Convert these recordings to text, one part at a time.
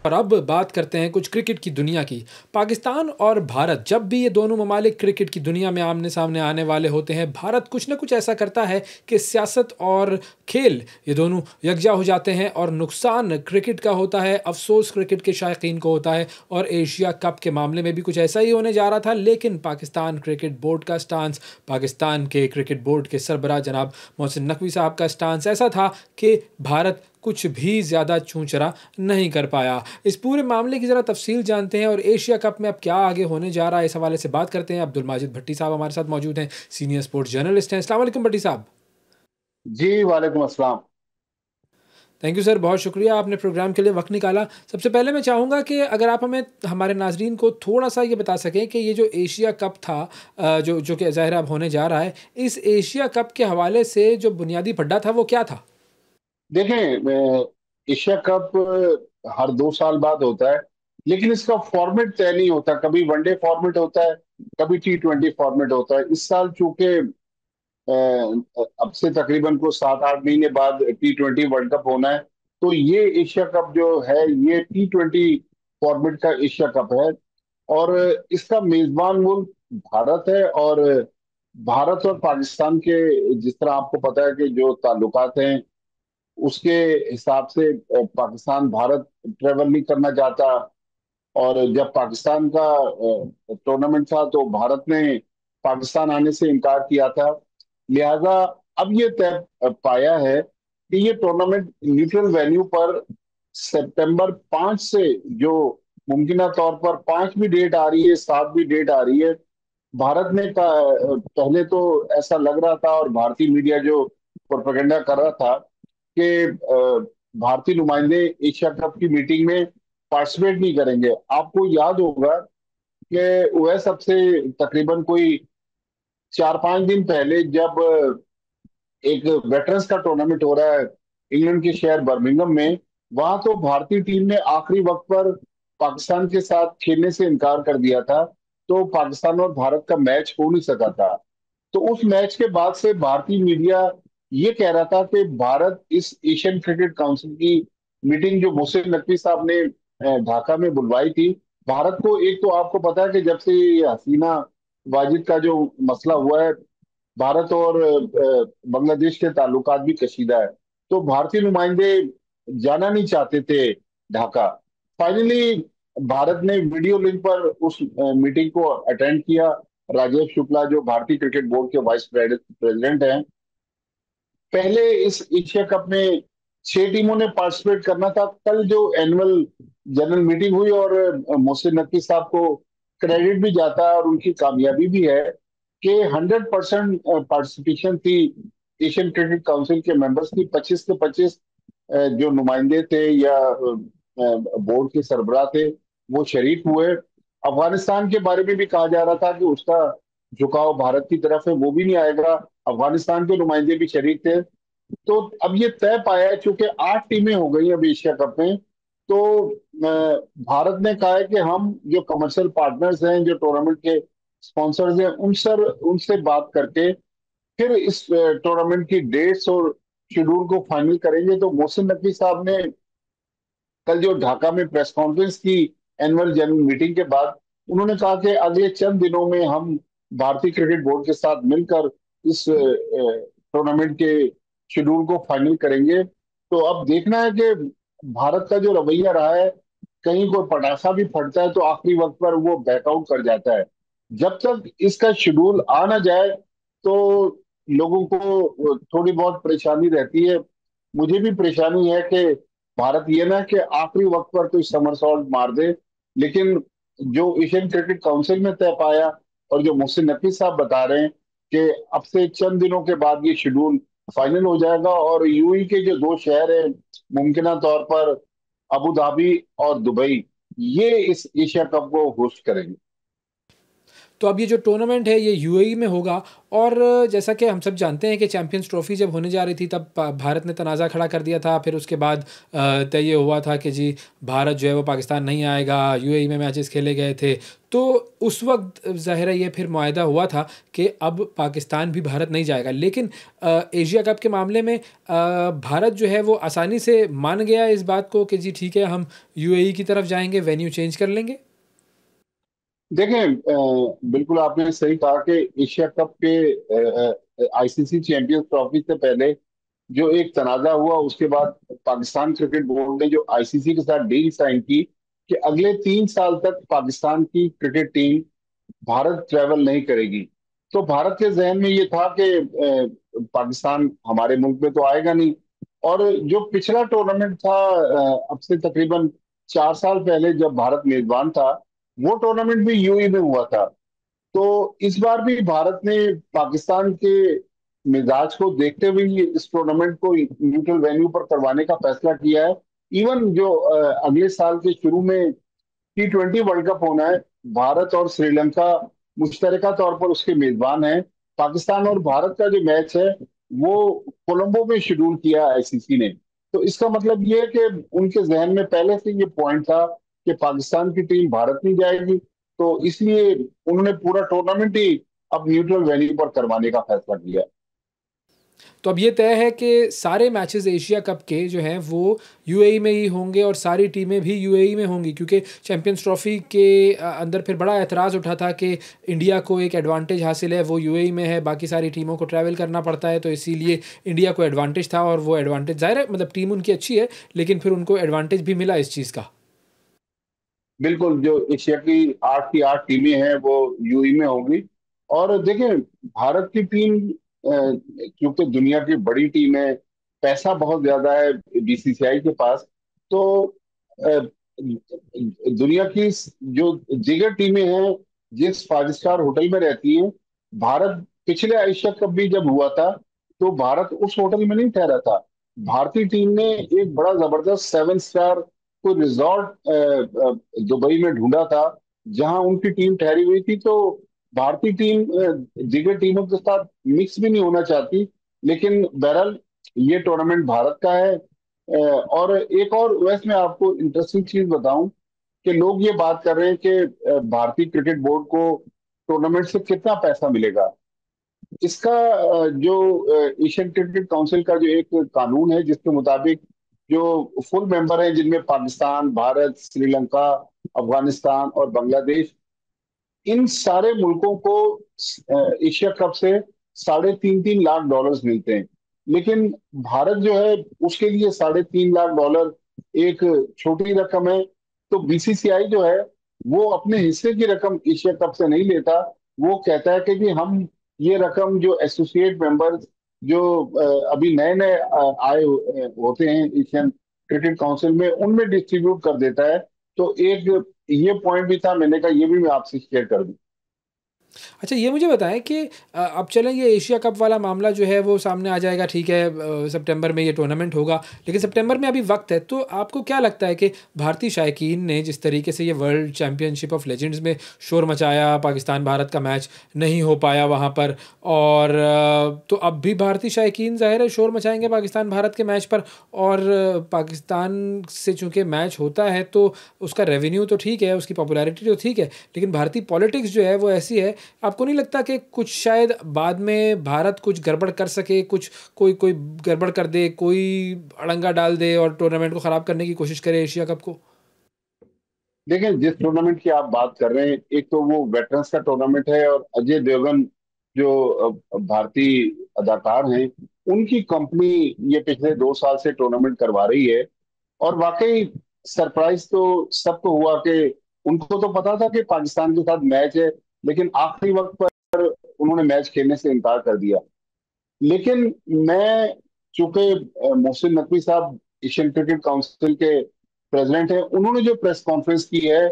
और अब बात करते हैं कुछ क्रिकेट की दुनिया की। पाकिस्तान और भारत, जब भी ये दोनों ममालिक क्रिकेट की दुनिया में आमने सामने आने वाले होते हैं, भारत कुछ ना कुछ ऐसा करता है कि सियासत और खेल ये दोनों यकजा हो जाते हैं और नुकसान क्रिकेट का होता है, अफसोस क्रिकेट के शायकीन को होता है। और एशिया कप के मामले में भी कुछ ऐसा ही होने जा रहा था, लेकिन पाकिस्तान क्रिकेट बोर्ड का स्टांस, पाकिस्तान के क्रिकेट बोर्ड के सरबराह जनाब मोहसिन नकवी साहब का स्टांस ऐसा था कि भारत कुछ भी ज़्यादा चूंचरा नहीं कर पाया। इस पूरे मामले की ज़रा तफसील जानते हैं और एशिया कप में अब क्या आगे होने जा रहा है, इस हवाले से बात करते हैं। अब्दुल माजिद भट्टी साहब हमारे साथ मौजूद हैं, सीनियर स्पोर्ट्स जर्नलिस्ट हैं। अस्सलाम वालेकुम भट्टी साहब। जी वालेकुम अस्सलाम। थैंक यू सर, बहुत शुक्रिया आपने प्रोग्राम के लिए वक्त निकाला। सबसे पहले मैं चाहूँगा कि अगर आप हमें, हमारे नाजरीन को थोड़ा सा ये बता सकें कि ये जो एशिया कप था, जो जो कि ज़ाहिर अब होने जा रहा है, इस एशिया कप के हवाले से जो बुनियादी पड्डा था वो क्या था? देखें, एशिया कप हर 2 साल बाद होता है, लेकिन इसका फॉर्मेट तय नहीं होता। कभी वनडे फॉर्मेट होता है, कभी T20 फॉर्मेट होता है। इस साल चूंकि अब से तकरीबन को 7-8 महीने बाद T20 वर्ल्ड कप होना है, तो ये एशिया कप जो है ये T20 फॉर्मेट का एशिया कप है। और इसका मेजबान मुल्क भारत है। और भारत और पाकिस्तान के, जिस तरह आपको पता है कि जो ताल्लुकात हैं, उसके हिसाब से पाकिस्तान भारत ट्रेवल नहीं करना चाहता। और जब पाकिस्तान का टूर्नामेंट था तो भारत ने पाकिस्तान आने से इनकार किया था। लिहाजा अब ये तय पाया है कि ये टूर्नामेंट न्यूट्रल वेन्यू पर सितंबर 5 से, जो मुमकिन तौर पर 5 भी डेट आ रही है, 7 भी डेट आ रही है। भारत ने पहले तो ऐसा लग रहा था और भारतीय मीडिया जो प्रोपेगेंडा कर रहा था कि भारतीय नुमाइंदे एशिया कप की मीटिंग में पार्टिसिपेट नहीं करेंगे। आपको याद होगा कि वह सबसे तकरीबन कोई 4-5 दिन पहले जब एक वेटरन्स का टूर्नामेंट हो रहा है इंग्लैंड के शहर बर्मिंघम में, वहां तो भारतीय टीम ने आखिरी वक्त पर पाकिस्तान के साथ खेलने से इनकार कर दिया था। तो पाकिस्तान और भारत का मैच हो नहीं सका था। तो उस मैच के बाद से भारतीय मीडिया ये कह रहा था कि भारत इस एशियन क्रिकेट काउंसिल की मीटिंग जो मोहसिन नकवी साहब ने ढाका में बुलवाई थी, भारत को, एक तो आपको पता है कि जब से ये हसीना वाजिद का जो मसला हुआ है, भारत और बांग्लादेश के ताल्लुकात भी कशीदा है। तो भारतीय नुमाइंदे जाना नहीं चाहते थे ढाका। फाइनली भारत ने वीडियो लिंक पर उस मीटिंग को अटेंड किया। राजेश शुक्ला जो भारतीय क्रिकेट बोर्ड के वाइस प्रेसिडेंट हैं, पहले इस एशिया कप में 6 टीमों ने पार्टिसिपेट करना था। कल जो एनुअल जनरल मीटिंग हुई, और मोहसिन नकवी साहब को क्रेडिट भी जाता है और उनकी कामयाबी भी है कि 100% पार्टिसिपेशन थी एशियन क्रिकेट काउंसिल के मेंबर्स की। 25 के 25 जो नुमाइंदे थे या बोर्ड के सरबराह थे, वो शरीक हुए। अफगानिस्तान के बारे में भी कहा जा रहा था कि उसका झुकाव भारत की तरफ है, वो भी नहीं आएगा। अफगानिस्तान के नुमाइंदे भी शरीक थे। तो अब ये तय पाया है, चूंकि 8 टीमें हो गई अब एशिया कप में, तो भारत ने कहा है कि हम जो कमर्शियल पार्टनर्स हैं, जो टूर्नामेंट के स्पॉन्सर्स हैं, उनसे बात करके फिर इस टूर्नामेंट की डेट्स और शेड्यूल को फाइनल करेंगे। तो मोहसिन नकवी साहब ने कल जो ढाका में प्रेस कॉन्फ्रेंस की एनुअल जनरल मीटिंग के बाद, उन्होंने कहा कि अगले चंद दिनों में हम भारतीय क्रिकेट बोर्ड के साथ मिलकर इस टूर्नामेंट के शेड्यूल को फाइनल करेंगे। तो अब देखना है कि भारत का जो रवैया रहा है, कहीं कोई पटाखा भी फटता है तो आखिरी वक्त पर वो बैकआउट कर जाता है। जब तक इसका शेड्यूल आ ना जाए तो लोगों को थोड़ी बहुत परेशानी रहती है। मुझे भी परेशानी है कि भारत ये ना कि आखिरी वक्त पर कोई समरसॉल्ट मार दे। लेकिन जो एशियन क्रिकेट काउंसिल में तय पाया और जो मोहसिन नकवी साहब बता रहे हैं कि अब से चंद दिनों के बाद ये शेड्यूल फाइनल हो जाएगा और यूएई के जो दो शहर हैं, मुमकिन तौर पर अबू धाबी और दुबई, ये इस एशिया कप को होस्ट करेंगे। तो अब ये जो टूर्नामेंट है ये यूएई में होगा। और जैसा कि हम सब जानते हैं कि चैंपियंस ट्रॉफी जब होने जा रही थी तब भारत ने तनाज़ा खड़ा कर दिया था। फिर उसके बाद तय ये हुआ था कि जी भारत जो है वो पाकिस्तान नहीं आएगा, यूएई में मैचेस खेले गए थे। तो उस वक्त ज़ाहिर है ये फिर मुआहदा हुआ था कि अब पाकिस्तान भी भारत नहीं जाएगा। लेकिन एशिया कप के मामले में भारत जो है वो आसानी से मान गया इस बात को कि जी ठीक है हम यूएई की तरफ जाएंगे, वेन्यू चेंज कर लेंगे। देखें, बिल्कुल आपने सही कहा कि एशिया कप के आईसीसी चैंपियंस ट्रॉफी से पहले जो एक तनाजा हुआ, उसके बाद पाकिस्तान क्रिकेट बोर्ड ने जो आईसीसी के साथ डील साइन की कि अगले 3 साल तक पाकिस्तान की क्रिकेट टीम भारत ट्रैवल नहीं करेगी। तो भारत के जहन में ये था कि पाकिस्तान हमारे मुल्क में तो आएगा नहीं। और जो पिछला टूर्नामेंट था, अब से तकरीबन 4 साल पहले जब भारत मेजबान था, वो टूर्नामेंट भी यूएई में हुआ था। तो इस बार भी भारत ने पाकिस्तान के मिजाज को देखते हुए ही इस टूर्नामेंट को न्यूट्रल वेन्यू पर करवाने का फैसला किया है। इवन जो अगले साल के शुरू में T20 वर्ल्ड कप होना है, भारत और श्रीलंका मुश्तरका तौर पर उसके मेजबान हैं। पाकिस्तान और भारत का जो मैच है वो कोलंबो में शेड्यूल किया आईसीसी ने। तो इसका मतलब ये है कि उनके जहन में पहले से ये पॉइंट था कि पाकिस्तान की टीम भारत नहीं जाएगी। तो इसलिए उन्होंने पूरा टूर्नामेंट ही अब न्यूट्रल वेन्यू पर करवाने का फैसला किया। तो अब ये तय है कि सारे मैचेस एशिया कप के जो हैं वो यूएई में ही होंगे और सारी टीमें भी यूएई में होंगी, क्योंकि चैंपियंस ट्रॉफी के अंदर फिर बड़ा एतराज़ उठा था कि इंडिया को एक एडवांटेज हासिल है, वो यूएई में है, बाकी सारी टीमों को ट्रैवल करना पड़ता है। तो इसीलिए इंडिया को एडवांटेज था और वो एडवांटेज ज़ाहिर है मतलब टीम उनकी अच्छी है, लेकिन फिर उनको एडवांटेज भी मिला इस चीज़ का। बिल्कुल, जो एशिया की 8 की 8 टीमें हैं वो यूएई में होंगी। और देखें, भारत की टीम क्योंकि दुनिया की बड़ी टीम है, पैसा बहुत ज्यादा है बीसीसीआई के पास। तो अ, दुनिया की जो दिगर टीमें हैं जिस 5 स्टार होटल में रहती हैं, भारत पिछले एशिया कप भी जब हुआ था तो भारत उस होटल में नहीं ठहरा था। भारतीय टीम ने एक बड़ा जबरदस्त 7 स्टार कोई रिजॉर्ट दुबई में ढूंढा था जहां उनकी टीम ठहरी हुई थी। तो भारतीय टीम दीगर टीमों के साथ मिक्स भी नहीं होना चाहती। लेकिन बहरहाल ये टूर्नामेंट भारत का है। और एक और वैसे मैं आपको इंटरेस्टिंग चीज बताऊं कि लोग ये बात कर रहे हैं कि भारतीय क्रिकेट बोर्ड को टूर्नामेंट से कितना पैसा मिलेगा। इसका जो एशियन क्रिकेट काउंसिल का जो एक कानून है जिसके मुताबिक जो फुल मेंबर हैं जिनमें पाकिस्तान, भारत, श्रीलंका, अफगानिस्तान और बांग्लादेश, इन सारे मुल्कों को एशिया कप से 3.5 लाख डॉलर्स मिलते हैं। लेकिन भारत जो है उसके लिए 3.5 लाख डॉलर एक छोटी रकम है। तो बीसीसीआई जो है वो अपने हिस्से की रकम एशिया कप से नहीं लेता। वो कहता है कि जी हम ये रकम जो एसोसिएट मेंबर्स जो अभी नए नए होते हैं एशियन क्रिकेट काउंसिल में, उनमें डिस्ट्रीब्यूट कर देता है। तो एक ये पॉइंट भी था, मैंने कहा ये भी मैं आपसे शेयर कर दूं। अच्छा ये मुझे बताएं कि अब चलें ये एशिया कप वाला मामला जो है वो सामने आ जाएगा, ठीक है, सितंबर में ये टूर्नामेंट होगा, लेकिन सितंबर में अभी वक्त है। तो आपको क्या लगता है कि भारतीय शायकीन ने जिस तरीके से ये वर्ल्ड चैम्पियनशिप ऑफ लेजेंड्स में शोर मचाया, पाकिस्तान भारत का मैच नहीं हो पाया वहाँ पर, और तो अब भी भारतीय शायकीन ज़ाहिर है शोर मचाएंगे पाकिस्तान भारत के मैच पर। और पाकिस्तान से चूँकि मैच होता है तो उसका रेवेन्यू तो ठीक है, उसकी पॉपुलैरिटी तो ठीक है, लेकिन भारतीय पॉलिटिक्स जो है वो ऐसी है। आपको नहीं लगता कि कुछ शायद बाद में भारत कुछ गड़बड़ कर सके, कुछ कोई कोई गड़बड़ कर दे, कोई अड़ंगा डाल दे और टूर्नामेंट को ख़राब करने की कोशिश करे एशिया कप को? देखिए, जिस टूर्नामेंट की आप बात कर रहे हैं, एक तो वो वेटरन्स का टूर्नामेंट है और अजय देवगन जो भारतीय अदाकार हैं, उनकी कंपनी ये पिछले 2 साल से टूर्नामेंट करवा रही है। और वाकई सरप्राइज तो सबको हुआ कि उनको तो पता था कि पाकिस्तान के साथ मैच है, लेकिन आखिरी वक्त पर उन्होंने मैच खेलने से इनकार कर दिया। लेकिन मैं, चूंकि मोहसिन नकवी साहब एशियन क्रिकेट काउंसिल के प्रेसिडेंट हैं, उन्होंने जो प्रेस कॉन्फ्रेंस की है,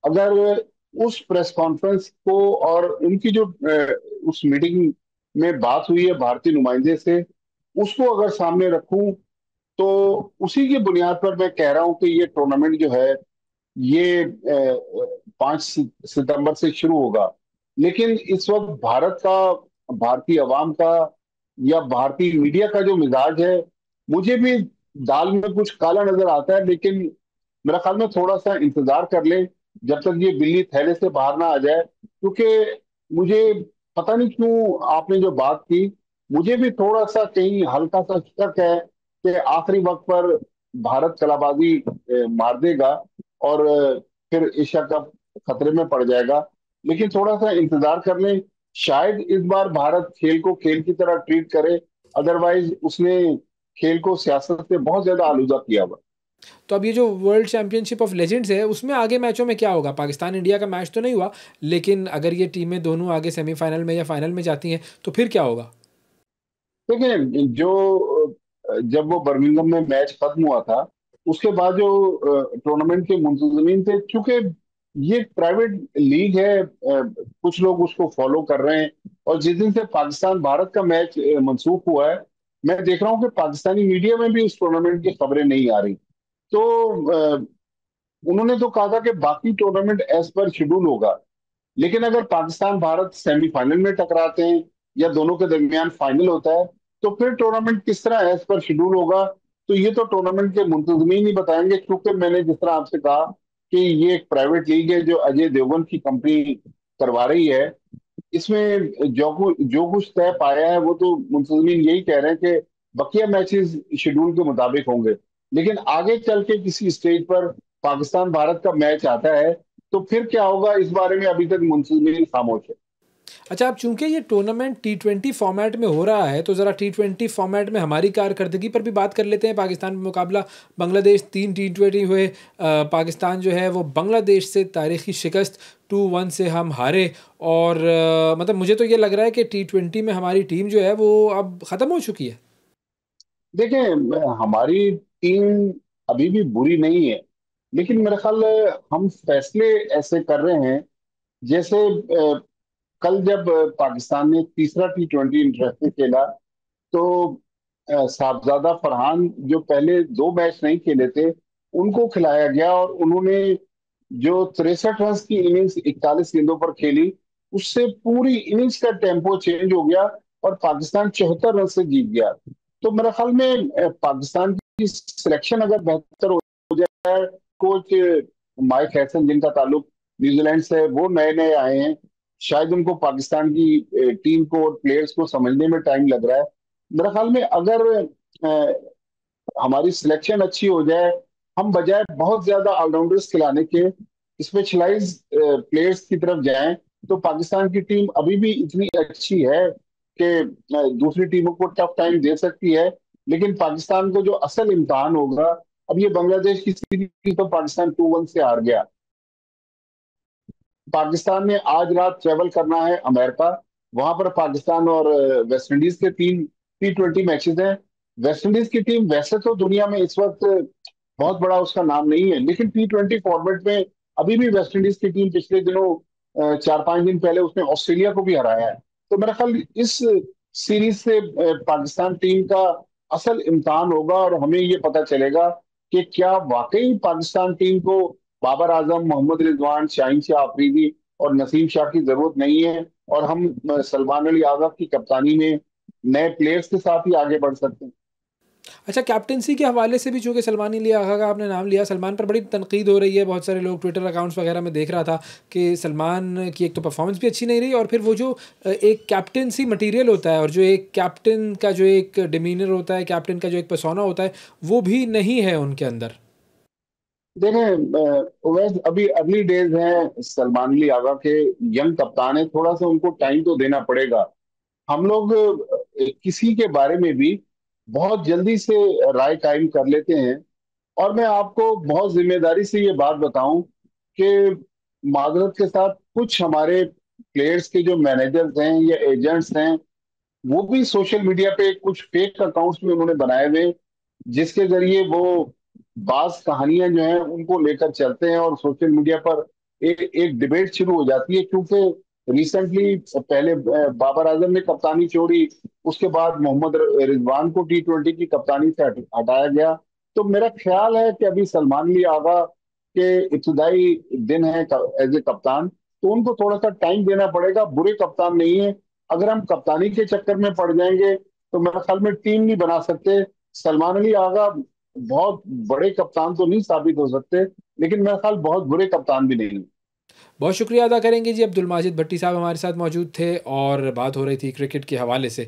अगर उस प्रेस कॉन्फ्रेंस को और उनकी जो उस मीटिंग में बात हुई है भारतीय नुमाइंदे से, उसको अगर सामने रखूं, तो उसी की बुनियाद पर मैं कह रहा हूं कि ये टूर्नामेंट जो है ये 5 सितंबर से शुरू होगा। लेकिन इस वक्त भारत का, भारतीय आवाम का या भारतीय मीडिया का जो मिजाज है, मुझे भी दाल में कुछ काला नजर आता है। लेकिन मेरा ख्याल में थोड़ा सा इंतजार कर ले जब तक ये बिल्ली थैले से बाहर ना आ जाए, क्योंकि मुझे पता नहीं क्यों आपने जो बात की, मुझे भी थोड़ा सा कहीं हल्का सा शक है कि आखिरी वक्त पर भारत कलाबाजी मार देगा और फिर एशिया कप खतरे में पड़ जाएगा। लेकिन थोड़ा सा इंतजार कर लें, शायद इस बार भारत खेल को खेल की तरह ट्रीट करे। अदरवाइज उसने खेल को सियासत से बहुत ज्यादा आलूदा किया हुआ। तो अब ये जो वर्ल्ड चैंपियनशिप ऑफ लेजेंड्स है उसमें आगे मैचों में क्या होगा? पाकिस्तान इंडिया का मैच तो नहीं हुआ, लेकिन अगर ये टीमें दोनों आगे सेमीफाइनल में या फाइनल में जाती हैं तो फिर क्या होगा? देखिए, जो जब वो बर्मिंघम में मैच खत्म हुआ था, उसके बाद जो टूर्नामेंट के मुंतजमीन थे, चूंकि ये प्राइवेट लीग है, कुछ लोग उसको फॉलो कर रहे हैं। और जिस दिन से पाकिस्तान भारत का मैच मनसूख हुआ है, मैं देख रहा हूँ कि पाकिस्तानी मीडिया में भी उस टूर्नामेंट की खबरें नहीं आ रही। तो उन्होंने तो कहा था कि बाकी टूर्नामेंट एज पर शेड्यूल होगा। लेकिन अगर पाकिस्तान भारत सेमीफाइनल में टकराते हैं या दोनों के दरमियान फाइनल होता है, तो फिर टूर्नामेंट किस तरह एज पर शेड्यूल होगा, तो ये तो टूर्नामेंट के मुंतजमीन ही बताएंगे। क्योंकि मैंने जिस तरह आपसे कहा कि ये एक प्राइवेट लीग है जो अजय देवगन की कंपनी करवा रही है, इसमें जो कुछ तय पाया है वो तो मुंतजमीन यही कह रहे हैं कि बकिया मैचेस शेड्यूल के मुताबिक होंगे। लेकिन आगे चल के किसी स्टेज पर पाकिस्तान भारत का मैच आता है, तो फिर क्या होगा इस बारे में अभी तक मुंतजमीन खामोश है। अच्छा, अब चूंकि ये टूर्नामेंट T20 फॉर्मेट में हो रहा है तो ज़रा T20 फॉर्मेट में हमारी कारकर्दगी पर भी बात कर लेते हैं। पाकिस्तान में मुकाबला बांग्लादेश 3 T20 हुए। पाकिस्तान जो है वो बांग्लादेश से तारीखी शिकस्त 2-1 से हम हारे। और मतलब मुझे तो ये लग रहा है कि T20 में हमारी टीम जो है वो अब ख़त्म हो चुकी है। देखें, हमारी टीम अभी भी बुरी नहीं है, लेकिन मेरा ख्याल है हम फैसले ऐसे कर रहे हैं जैसे कल जब पाकिस्तान ने तीसरा T20 इंटरनेशनल खेला, तो साहबजादा फरहान जो पहले दो मैच नहीं खेले थे, उनको खिलाया गया और उन्होंने जो 63 रन की इनिंग्स 41 गेंदों पर खेली, उससे पूरी इनिंग्स का टेम्पो चेंज हो गया और पाकिस्तान 74 रन से जीत गया। तो मेरे ख्याल में पाकिस्तान की सिलेक्शन अगर बेहतर हो जाए, कोच माइक हैसन जिनका ताल्लुक न्यूजीलैंड से है, वो नए नए आए हैं, शायद उनको पाकिस्तान की टीम को और प्लेयर्स को समझने में टाइम लग रहा है। मेरे ख्याल में अगर हमारी सिलेक्शन अच्छी हो जाए, हम बजाय बहुत ज्यादा ऑलराउंडर्स खिलाने के स्पेशलाइज प्लेयर्स की तरफ जाएं, तो पाकिस्तान की टीम अभी भी इतनी अच्छी है कि दूसरी टीमों को टफ टाइम दे सकती है। लेकिन पाकिस्तान को जो असल इम्तहान होगा, अब ये बांग्लादेश की सीरीज तो पाकिस्तान 2-1 से हार गया। पाकिस्तान ने आज रात ट्रेवल करना है अमेरिका। वहां पर पाकिस्तान और वेस्ट इंडीज के 3 T20 मैचेस हैं। वेस्ट इंडीज की टीम वैसे तो दुनिया में इस वक्त बहुत बड़ा उसका नाम नहीं है, लेकिन T20 फॉर्मेट में अभी भी वेस्ट इंडीज की टीम पिछले दिनों 4-5 दिन पहले उसने ऑस्ट्रेलिया को भी हराया है। तो मेरा ख्याल इस सीरीज से पाकिस्तान टीम का असल इम्तहान होगा और हमें ये पता चलेगा कि क्या वाकई पाकिस्तान टीम को बाबर आजम, मोहम्मद रिजवान, शाहीन शाह अफरीदी और नसीम शाह की जरूरत नहीं है, और हम सलमान अली आगा की कप्तानी में नए प्लेयर्स के साथ ही आगे बढ़ सकते हैं। अच्छा, कैप्टनसी के हवाले से भी चूंकि सलमान अली आगा का आपने नाम लिया, सलमान पर बड़ी तनकीद हो रही है। बहुत सारे लोग ट्विटर अकाउंट्स वगैरह में देख रहा था कि सलमान की एक तो परफॉर्मेंस भी अच्छी नहीं रही, और फिर वो जो एक कैप्टनसी मटेरियल होता है और जो एक कैप्टन का जो एक डिमीनर होता है, कैप्टन का जो एक पर्सोना होता है, वो भी नहीं है उनके अंदर। देखें, वैसे अभी अर्ली डेज हैं सलमान अली आगा के, यंग कप्तान है, थोड़ा सा उनको टाइम तो देना पड़ेगा। हम लोग किसी के बारे में भी बहुत जल्दी से राय कायम कर लेते हैं। और मैं आपको बहुत जिम्मेदारी से ये बात बताऊं कि माजरत के साथ कुछ हमारे प्लेयर्स के जो मैनेजर्स हैं या एजेंट्स हैं, वो भी सोशल मीडिया पे कुछ फेक अकाउंट्स भी उन्होंने बनाए हुए हैं, जिसके जरिए वो बाज कहानियां जो हैं उनको लेकर चलते हैं और सोशल मीडिया पर एक डिबेट शुरू हो जाती है। क्योंकि रिसेंटली पहले बाबर आजम ने कप्तानी छोड़ी, उसके बाद मोहम्मद रिजवान को T20 की कप्तानी से हटाया गया। तो मेरा ख्याल है कि अभी सलमान अली आगा के इब्तदाई दिन है एज ए कप्तान, तो उनको थोड़ा सा टाइम देना पड़ेगा। बुरे कप्तान नहीं है। अगर हम कप्तानी के चक्कर में पड़ जाएंगे तो मेरे ख्याल में टीम नहीं बना सकते। सलमान अली आगा बहुत बड़े कप्तान तो नहीं साबित हो सकते, लेकिन मेरे ख्याल बहुत बुरे कप्तान भी नहीं। बहुत शुक्रिया अदा करेंगे जी, अब्दुल माजिद भट्टी साहब हमारे साथ मौजूद थे और बात हो रही थी क्रिकेट के हवाले से।